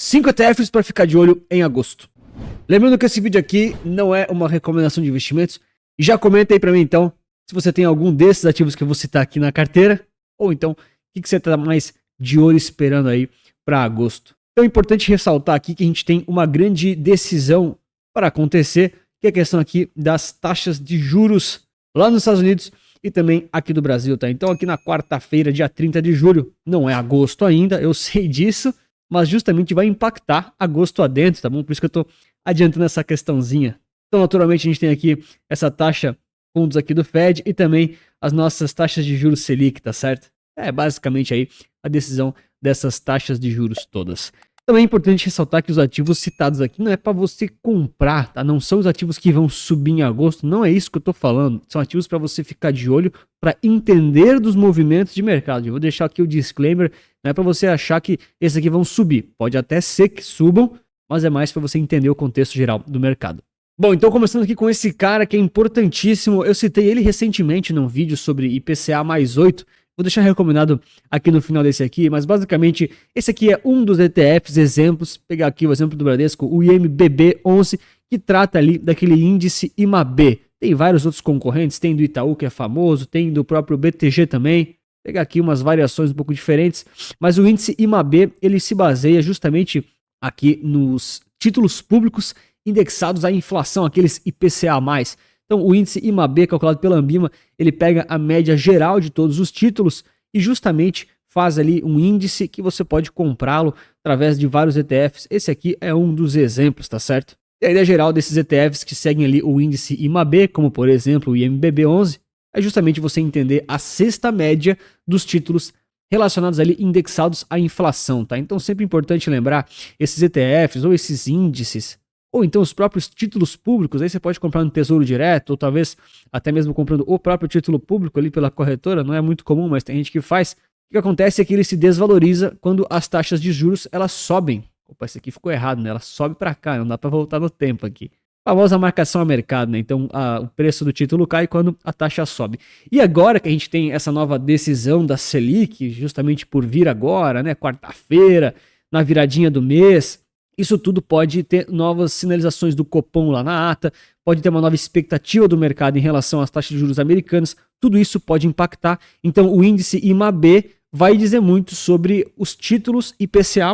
5 ETFs para ficar de olho em agosto. Lembrando que esse vídeo aqui não é uma recomendação de investimentos. E já comenta aí para mim então, se você tem algum desses ativos que eu vou citar aqui na carteira, ou então, o que você está mais de olho esperando aí para agosto. Então é importante ressaltar aqui que a gente tem uma grande decisão para acontecer, que é a questão aqui das taxas de juros lá nos Estados Unidos e também aqui do Brasil, tá? Então aqui na quarta-feira, dia 30 de julho, não é agosto ainda, eu sei disso, mas justamente vai impactar agosto adentro, tá bom? Por isso que eu tô adiantando essa questãozinha. Então, naturalmente, a gente tem aqui essa taxa fundos aqui do Fed e também as nossas taxas de juros Selic, tá certo? É basicamente aí a decisão dessas taxas de juros todas. Também é importante ressaltar que os ativos citados aqui não é para você comprar, tá? Não são os ativos que vão subir em agosto, não é isso que eu tô falando. São ativos para você ficar de olho, para entender dos movimentos de mercado. Eu vou deixar aqui o disclaimer, não é para você achar que esses aqui vão subir. Pode até ser que subam, mas é mais para você entender o contexto geral do mercado. Bom, então começando aqui com esse cara que é importantíssimo, eu citei ele recentemente num vídeo sobre IPCA mais 8, vou deixar recomendado aqui no final desse aqui, mas basicamente esse aqui é um dos ETFs exemplos, vou pegar aqui o exemplo do Bradesco, o IMBB11, que trata ali daquele índice IMAB. Tem vários outros concorrentes, tem do Itaú que é famoso, tem do próprio BTG também, vou pegar aqui umas variações um pouco diferentes, mas o índice IMAB ele se baseia justamente aqui nos títulos públicos indexados à inflação, aqueles IPCA+. Então, o índice IMAB, calculado pela Ambima, ele pega a média geral de todos os títulos e justamente faz ali um índice que você pode comprá-lo através de vários ETFs. Esse aqui é um dos exemplos, tá certo? E a ideia geral desses ETFs que seguem ali o índice IMAB, como por exemplo o IMBB11, é justamente você entender a cesta média dos títulos relacionados ali indexados à inflação, tá? Então, sempre importante lembrar, esses ETFs ou esses índices, ou então os próprios títulos públicos, aí você pode comprar no Tesouro Direto, ou talvez até mesmo comprando o próprio título público ali pela corretora, não é muito comum, mas tem gente que faz. O que acontece é que ele se desvaloriza quando as taxas de juros elas sobem. Opa, isso aqui ficou errado, né? Ela sobe para cá, não dá para voltar no tempo aqui. A famosa marcação a mercado, né? Então o preço do título cai quando a taxa sobe. E agora que a gente tem essa nova decisão da Selic, justamente por vir agora, né? Quarta-feira, na viradinha do mês, isso tudo pode ter novas sinalizações do Copom lá na ata, pode ter uma nova expectativa do mercado em relação às taxas de juros americanas, tudo isso pode impactar. Então o índice IMAB vai dizer muito sobre os títulos IPCA+,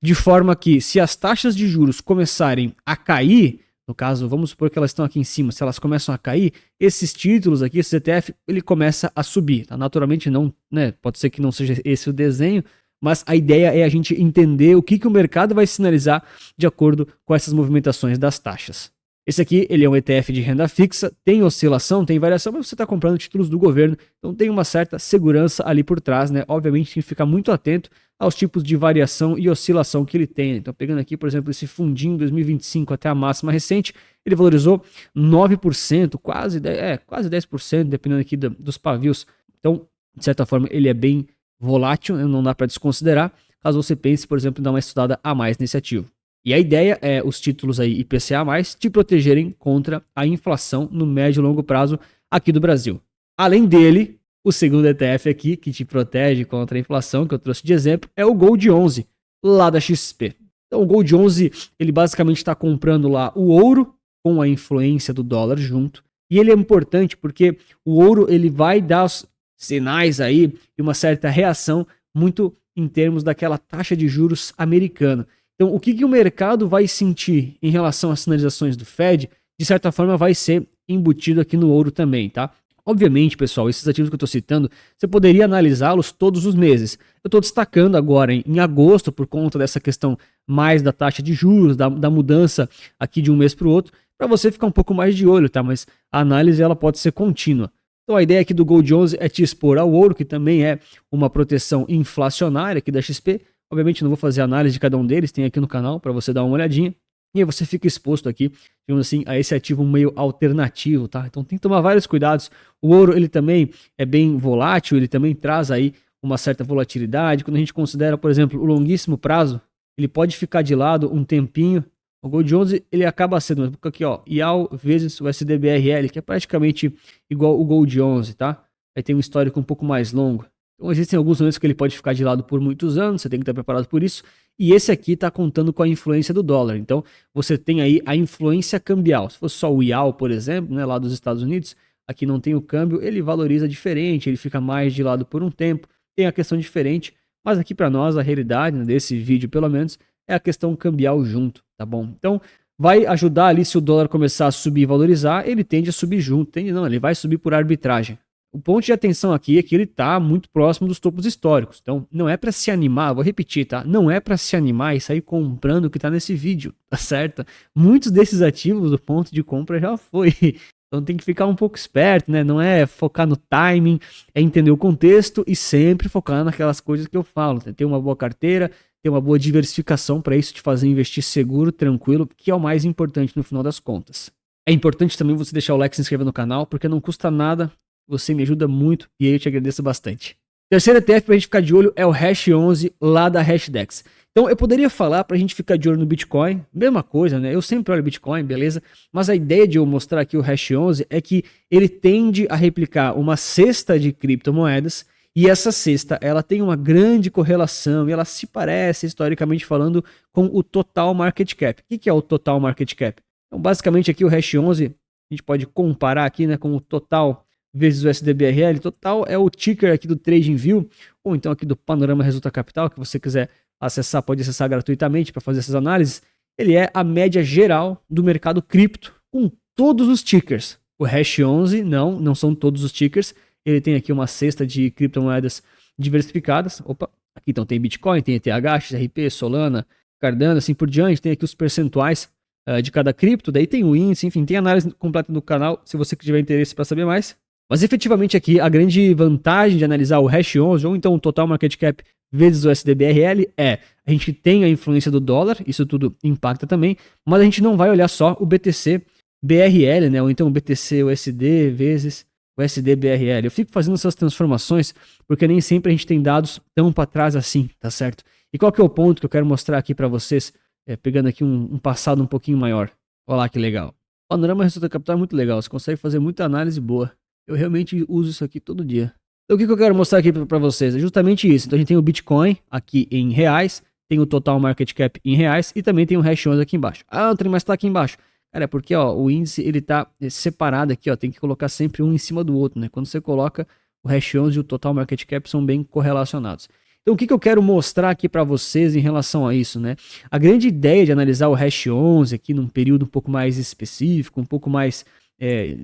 de forma que se as taxas de juros começarem a cair, no caso, vamos supor que elas estão aqui em cima, se elas começam a cair, esses títulos aqui, esse ETF, ele começa a subir, tá? Naturalmente não, né? Pode ser que não seja esse o desenho, mas a ideia é a gente entender o que o mercado vai sinalizar de acordo com essas movimentações das taxas. Esse aqui, ele é um ETF de renda fixa, tem oscilação, tem variação, mas você está comprando títulos do governo, então tem uma certa segurança ali por trás, né? Obviamente tem que ficar muito atento aos tipos de variação e oscilação que ele tem. Então pegando aqui, por exemplo, esse fundinho 2025 até a máxima recente, ele valorizou 9%, quase 10%, dependendo aqui dos pavios. Então, de certa forma, ele é bem volátil, não dá para desconsiderar, caso você pense, por exemplo, em dar uma estudada a mais nesse ativo. E a ideia é os títulos aí IPCA+, te protegerem contra a inflação no médio e longo prazo aqui do Brasil. Além dele, o segundo ETF aqui, que te protege contra a inflação, que eu trouxe de exemplo, é o Gold 11, lá da XP. Então o Gold 11, ele basicamente está comprando lá o ouro com a influência do dólar junto, e ele é importante porque o ouro ele vai dar os sinais aí e uma certa reação muito em termos daquela taxa de juros americana. Então, o que o mercado vai sentir em relação às sinalizações do Fed, de certa forma vai ser embutido aqui no ouro também, tá? Obviamente, pessoal, esses ativos que eu estou citando, você poderia analisá-los todos os meses. Eu estou destacando agora em agosto, por conta dessa questão mais da taxa de juros, da mudança aqui de um mês para o outro, para você ficar um pouco mais de olho, tá? Mas a análise ela pode ser contínua. Então a ideia aqui do Gold 11 é te expor ao ouro, que também é uma proteção inflacionária aqui da XP. Obviamente não vou fazer análise de cada um deles, tem aqui no canal para você dar uma olhadinha. E aí você fica exposto aqui, digamos assim, a esse ativo meio alternativo, tá? Então tem que tomar vários cuidados. O ouro, ele também é bem volátil, ele também traz aí uma certa volatilidade. Quando a gente considera, por exemplo, o longuíssimo prazo, ele pode ficar de lado um tempinho. O Gold 11, ele acaba sendo, aqui ó, IAL vezes o SDBRL, que é praticamente igual o Gold 11, tá? Aí tem um histórico um pouco mais longo. Então existem alguns momentos que ele pode ficar de lado por muitos anos, você tem que estar preparado por isso. E esse aqui está contando com a influência do dólar. Então você tem aí a influência cambial. Se fosse só o IAL, por exemplo, né, lá dos Estados Unidos, aqui não tem o câmbio, ele valoriza diferente, ele fica mais de lado por um tempo, tem a questão diferente. Mas aqui para nós a realidade, né, desse vídeo pelo menos, é a questão cambial junto, tá bom? Então vai ajudar ali se o dólar começar a subir e valorizar, ele tende a subir junto, tende não, ele vai subir por arbitragem. O ponto de atenção aqui é que ele está muito próximo dos topos históricos, então não é para se animar, vou repetir, tá? Não é para se animar e sair comprando o que está nesse vídeo, tá certo? Muitos desses ativos, o ponto de compra já foi. Então tem que ficar um pouco esperto, né? Não é focar no timing, é entender o contexto e sempre focar naquelas coisas que eu falo. Ter uma boa carteira, ter uma boa diversificação para isso te fazer investir seguro, tranquilo, que é o mais importante no final das contas. É importante também você deixar o like e se inscrever no canal, porque não custa nada, você me ajuda muito e aí eu te agradeço bastante. Terceiro ETF para a gente ficar de olho é o Hash 11 lá da Hashdex. Então eu poderia falar para a gente ficar de olho no Bitcoin, mesma coisa, né? Eu sempre olho Bitcoin, beleza? Mas a ideia de eu mostrar aqui o Hash 11 é que ele tende a replicar uma cesta de criptomoedas e essa cesta ela tem uma grande correlação e ela se parece, historicamente falando, com o total market cap. O que é o total market cap? Então basicamente aqui o Hash 11 a gente pode comparar aqui, né, com o total vezes o SDBRL. Total é o ticker aqui do TradingView ou então aqui do Panorama Resulta Capital, que você quiser acessar, pode acessar gratuitamente para fazer essas análises. Ele é a média geral do mercado cripto com todos os tickers. O Hash 11 não são todos os tickers. Ele tem aqui uma cesta de criptomoedas diversificadas. Opa, aqui então tem Bitcoin, tem ETH, XRP, Solana, Cardano, assim por diante. Tem aqui os percentuais de cada cripto. Daí tem o índice, enfim, tem análise completa no canal se você tiver interesse para saber mais. Mas efetivamente aqui a grande vantagem de analisar o Hash 11 ou então o total market cap vezes o SDBRL a gente tem a influência do dólar, isso tudo impacta também, mas a gente não vai olhar só o BTC BRL, né, ou então o BTC USD vezes o SDBRL. Eu fico fazendo essas transformações porque nem sempre a gente tem dados tão para trás assim, tá certo? E qual que é o ponto que eu quero mostrar aqui para vocês, pegando aqui um passado um pouquinho maior. Olha lá que legal. O Panorama Resulta Capital é muito legal, você consegue fazer muita análise boa. Eu realmente uso isso aqui todo dia. Então o que eu quero mostrar aqui para vocês é justamente isso. Então a gente tem o Bitcoin aqui em reais, tem o total market cap em reais e também tem o Hash 11 aqui embaixo. Ah, Antônio, mas tá aqui embaixo. Cara, é porque ó, o índice ele tá separado aqui, ó, tem que colocar sempre um em cima do outro, né? Quando você coloca o Hash 11 e o total market cap são bem correlacionados. Então o que eu quero mostrar aqui para vocês em relação a isso, né? A grande ideia de analisar o Hash 11 aqui num período um pouco mais específico, um pouco mais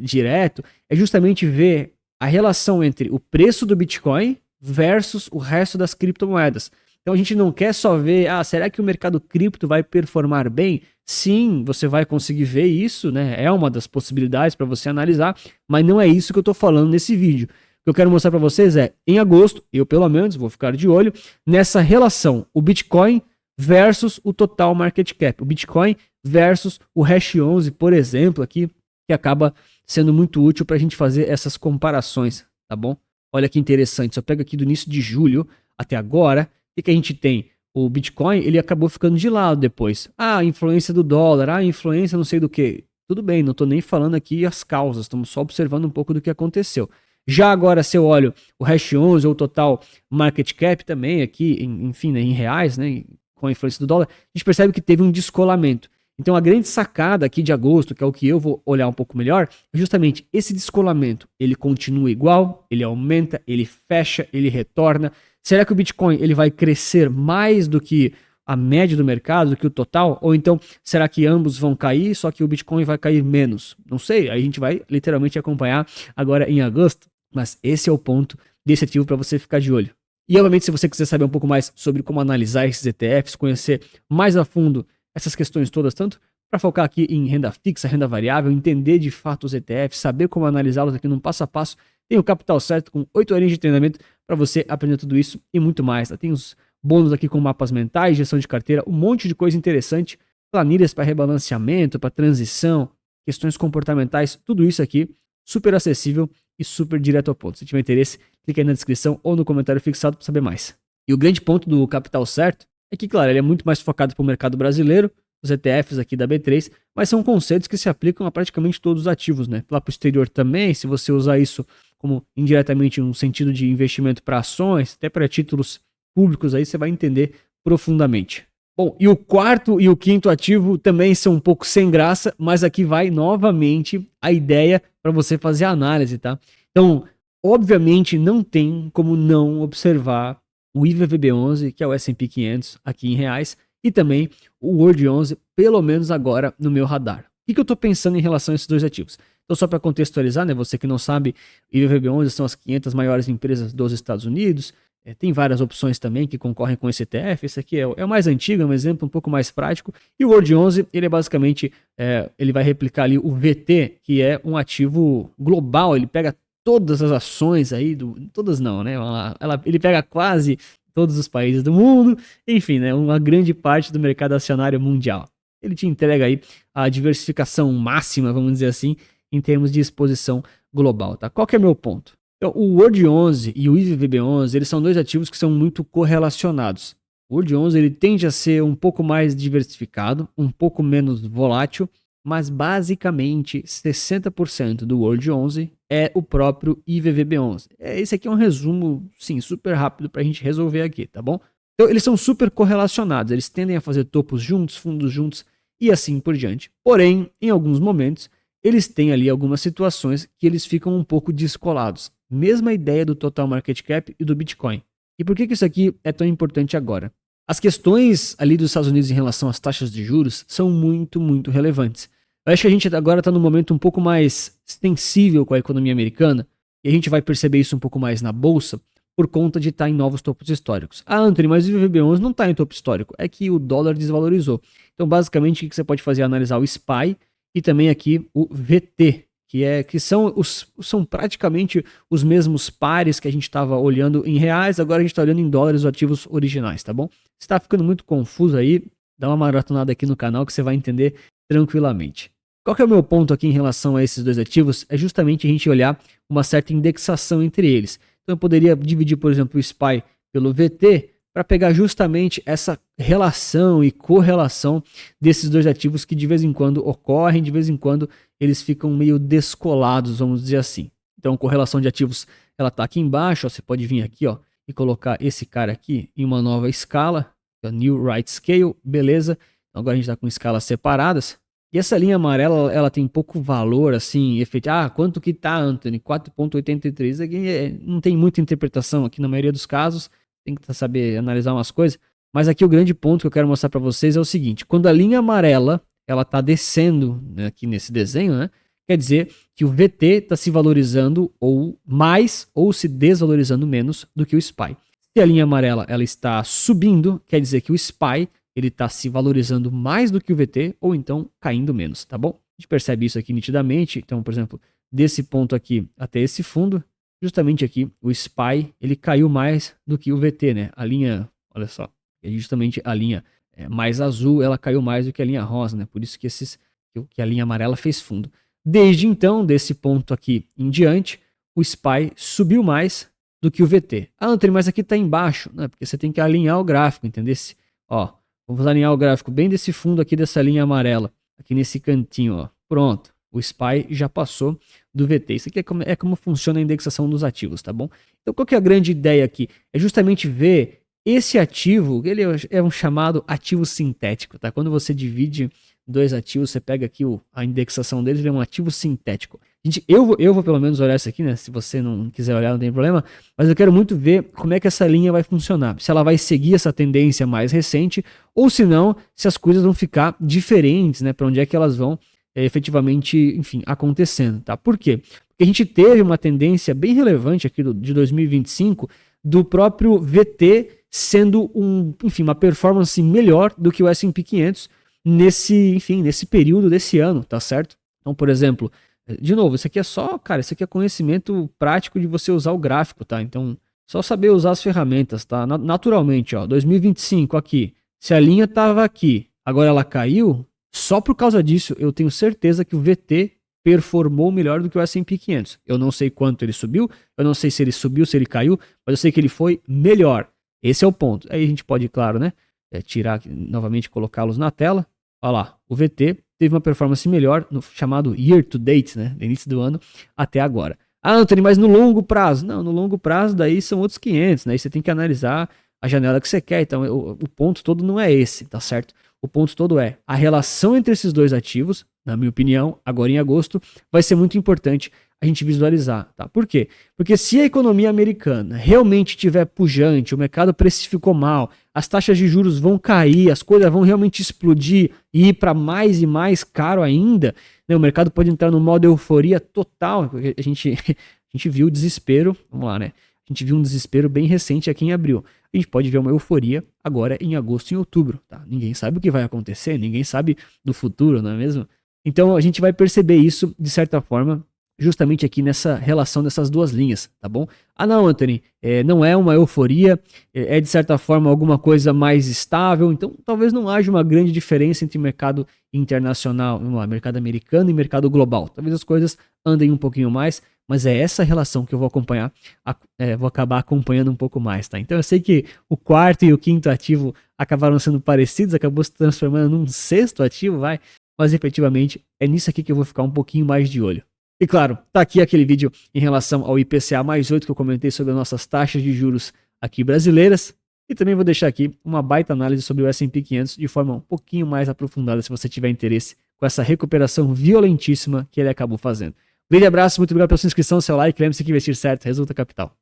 direto, é justamente ver a relação entre o preço do Bitcoin versus o resto das criptomoedas. Então a gente não quer só ver, será que o mercado cripto vai performar bem? Sim, você vai conseguir ver isso, né? É uma das possibilidades para você analisar, mas não é isso que eu estou falando nesse vídeo. O que eu quero mostrar para vocês é, em agosto, eu pelo menos vou ficar de olho nessa relação, o Bitcoin versus o total market cap, o Bitcoin versus o Hash 11, por exemplo, aqui, que acaba sendo muito útil para a gente fazer essas comparações, tá bom? Olha que interessante, só pega aqui do início de julho até agora, o que a gente tem? O Bitcoin, ele acabou ficando de lado depois. A influência do dólar, a influência não sei do que. Tudo bem, não estou nem falando aqui as causas, estamos só observando um pouco do que aconteceu. Já agora, se eu olho o Hash 11 ou o total market cap também aqui, enfim, né, em reais, né, com a influência do dólar, a gente percebe que teve um descolamento. Então a grande sacada aqui de agosto, que é o que eu vou olhar um pouco melhor, é justamente esse descolamento. Ele continua igual, ele aumenta, ele fecha, ele retorna. Será que o Bitcoin ele vai crescer mais do que a média do mercado, do que o total? Ou então será que ambos vão cair, só que o Bitcoin vai cair menos? Não sei, aí a gente vai literalmente acompanhar agora em agosto. Mas esse é o ponto desse ativo para você ficar de olho. E obviamente se você quiser saber um pouco mais sobre como analisar esses ETFs, conhecer mais a fundo essas questões todas, tanto para focar aqui em renda fixa, renda variável, entender de fato os ETFs, saber como analisá-los aqui num passo a passo, tem o Capital Certo com 8 horinhas de treinamento para você aprender tudo isso e muito mais. Tem os bônus aqui com mapas mentais, gestão de carteira, um monte de coisa interessante, planilhas para rebalanceamento, para transição, questões comportamentais, tudo isso aqui super acessível e super direto ao ponto. Se tiver interesse, clica aí na descrição ou no comentário fixado para saber mais. E o grande ponto do Capital Certo é que, claro, ele é muito mais focado para o mercado brasileiro. os ETFs aqui da B3, mas são conceitos que se aplicam a praticamente todos os ativos, né? Lá para o exterior também, se você usar isso como indiretamente um sentido de investimento para ações, até para títulos públicos, aí você vai entender profundamente. Bom, e o quarto e o quinto ativo também são um pouco sem graça, mas aqui vai novamente a ideia para você fazer a análise, tá? Então, obviamente não tem como não observar o IVVB11, que é o S&P 500 aqui em reais, e também o World 11, pelo menos agora no meu radar. O que eu estou pensando em relação a esses dois ativos? Então, só para contextualizar, né, você que não sabe, IVVB11 são as 500 maiores empresas dos Estados Unidos. Tem várias opções também que concorrem com esse ETF. Esse aqui é o mais antigo, é um exemplo um pouco mais prático. E o World 11, ele é basicamente, ele vai replicar ali o VT, que é um ativo global. Ele pega todas as ações aí, todas não, né? Ele pega quase todos os países do mundo, enfim, né? Uma grande parte do mercado acionário mundial. Ele te entrega aí a diversificação máxima, vamos dizer assim, em termos de exposição global, tá? Qual que é o meu ponto? Então, o World 11 e o IVVB11, eles são dois ativos que são muito correlacionados. O World 11 ele tende a ser um pouco mais diversificado, um pouco menos volátil, mas basicamente 60% do World 11 é o próprio IVVB11. Esse aqui é um resumo, sim, super rápido para a gente resolver aqui, tá bom? Então, eles são super correlacionados, eles tendem a fazer topos juntos, fundos juntos e assim por diante. Porém, em alguns momentos, eles têm ali algumas situações que eles ficam um pouco descolados. Mesma ideia do Total Market Cap e do Bitcoin. E por que isso aqui é tão importante agora? As questões ali dos Estados Unidos em relação às taxas de juros são muito, muito relevantes. Eu acho que a gente agora está num momento um pouco mais sensível com a economia americana e a gente vai perceber isso um pouco mais na bolsa por conta de estar em novos topos históricos. Ah, Anthony, mas o IVVB11 não está em topo histórico, é que o dólar desvalorizou. Então, basicamente, o que você pode fazer é analisar o SPY e também aqui o VT, que são praticamente os mesmos pares que a gente estava olhando em reais, agora a gente está olhando em dólares os ativos originais, tá bom? Se está ficando muito confuso aí, dá uma maratonada aqui no canal que você vai entender tranquilamente. Qual que é o meu ponto aqui em relação a esses dois ativos? É justamente a gente olhar uma certa indexação entre eles. Então eu poderia dividir, por exemplo, o SPY pelo VT para pegar justamente essa relação e correlação desses dois ativos que de vez em quando ocorrem, de vez em quando eles ficam meio descolados, vamos dizer assim. Então, correlação de ativos, ela está aqui embaixo, ó, você pode vir aqui, ó, e colocar esse cara aqui em uma nova escala, a New Right Scale, beleza. Então, agora a gente está com escalas separadas. E essa linha amarela, ela tem pouco valor, assim, efeito. Ah, quanto que tá, Anthony? 4,83. Aqui não tem muita interpretação aqui na maioria dos casos. Tem que saber analisar umas coisas. Mas aqui o grande ponto que eu quero mostrar para vocês é o seguinte. Quando a linha amarela, ela tá descendo, né, aqui nesse desenho, né? Quer dizer que o VT está se valorizando ou mais ou se desvalorizando menos do que o SPY. Se a linha amarela ela está subindo, quer dizer que o SPY ele está se valorizando mais do que o VT ou então caindo menos, tá bom? A gente percebe isso aqui nitidamente. Então, por exemplo, desse ponto aqui até esse fundo, justamente aqui o SPY ele caiu mais do que o VT, né? A linha, olha só, é justamente a linha mais azul, ela caiu mais do que a linha rosa, né? Por isso que que a linha amarela fez fundo. Desde então, desse ponto aqui em diante, o SPY subiu mais do que o VT. Ah, Antônio, mas aqui está embaixo, né? Porque você tem que alinhar o gráfico, entendeu? Ó, vamos alinhar o gráfico bem desse fundo aqui dessa linha amarela, aqui nesse cantinho, ó. Pronto, o SPY já passou do VT. Isso aqui é como funciona a indexação dos ativos, tá bom? Então, qual que é a grande ideia aqui? É justamente ver esse ativo, ele é um chamado ativo sintético, tá? Quando você divide dois ativos, você pega aqui a indexação deles, ele é um ativo sintético. Gente, eu vou pelo menos olhar isso aqui, né? Se você não quiser olhar, não tem problema. Mas eu quero muito ver como é que essa linha vai funcionar. Se ela vai seguir essa tendência mais recente, ou se não, se as coisas vão ficar diferentes, né? Para onde é que elas vão efetivamente, enfim, acontecendo, tá? Por quê? Porque a gente teve uma tendência bem relevante aqui de 2025 do próprio VT sendo uma performance melhor do que o S&P 500 nesse período desse ano, tá certo? Então, por exemplo, de novo, isso aqui é só, cara, isso aqui é conhecimento prático de você usar o gráfico, tá? Então, só saber usar as ferramentas, tá? Naturalmente, ó, 2025 aqui, se a linha tava aqui, agora ela caiu, só por causa disso, eu tenho certeza que o VT performou melhor do que o S&P 500. Eu não sei quanto ele subiu, eu não sei se ele subiu, se ele caiu, mas eu sei que ele foi melhor. Esse é o ponto. Aí a gente pode, claro, né, tirar novamente, colocá-los na tela. Olha lá, o VT teve uma performance melhor no chamado year to date, né, do início do ano até agora. Ah, Anthony, mas no longo prazo? Não, no longo prazo daí são outros 500, né? Aí você tem que analisar a janela que você quer. Então, o ponto todo não é esse, tá certo? O ponto todo é a relação entre esses dois ativos, na minha opinião, agora em agosto, vai ser muito importante a gente visualizar, tá? Por quê? Porque se a economia americana realmente estiver pujante, o mercado precificou mal, as taxas de juros vão cair, as coisas vão realmente explodir e ir para mais e mais caro ainda, né? O mercado pode entrar no modo euforia total. A gente viu o desespero, vamos lá, né? A gente viu um desespero bem recente aqui em abril. A gente pode ver uma euforia agora em agosto e em outubro, tá? Ninguém sabe o que vai acontecer, ninguém sabe do futuro, não é mesmo? Então a gente vai perceber isso, de certa forma, justamente aqui nessa relação dessas duas linhas, tá bom? Ah não, Anthony, não é uma euforia, é de certa forma alguma coisa mais estável, então talvez não haja uma grande diferença entre mercado internacional, mercado americano e mercado global. Talvez as coisas andem um pouquinho mais, mas é essa relação que eu vou acompanhar, vou acabar acompanhando um pouco mais, tá? Então eu sei que o quarto e o quinto ativo acabaram sendo parecidos, acabou se transformando num sexto ativo, mas efetivamente é nisso aqui que eu vou ficar um pouquinho mais de olho. E claro, tá aqui aquele vídeo em relação ao IPCA mais 8 que eu comentei sobre as nossas taxas de juros aqui brasileiras. E também vou deixar aqui uma baita análise sobre o S&P 500 de forma um pouquinho mais aprofundada se você tiver interesse com essa recuperação violentíssima que ele acabou fazendo. Grande abraço, muito obrigado pela sua inscrição, seu like, lembre-se que investir certo resulta capital.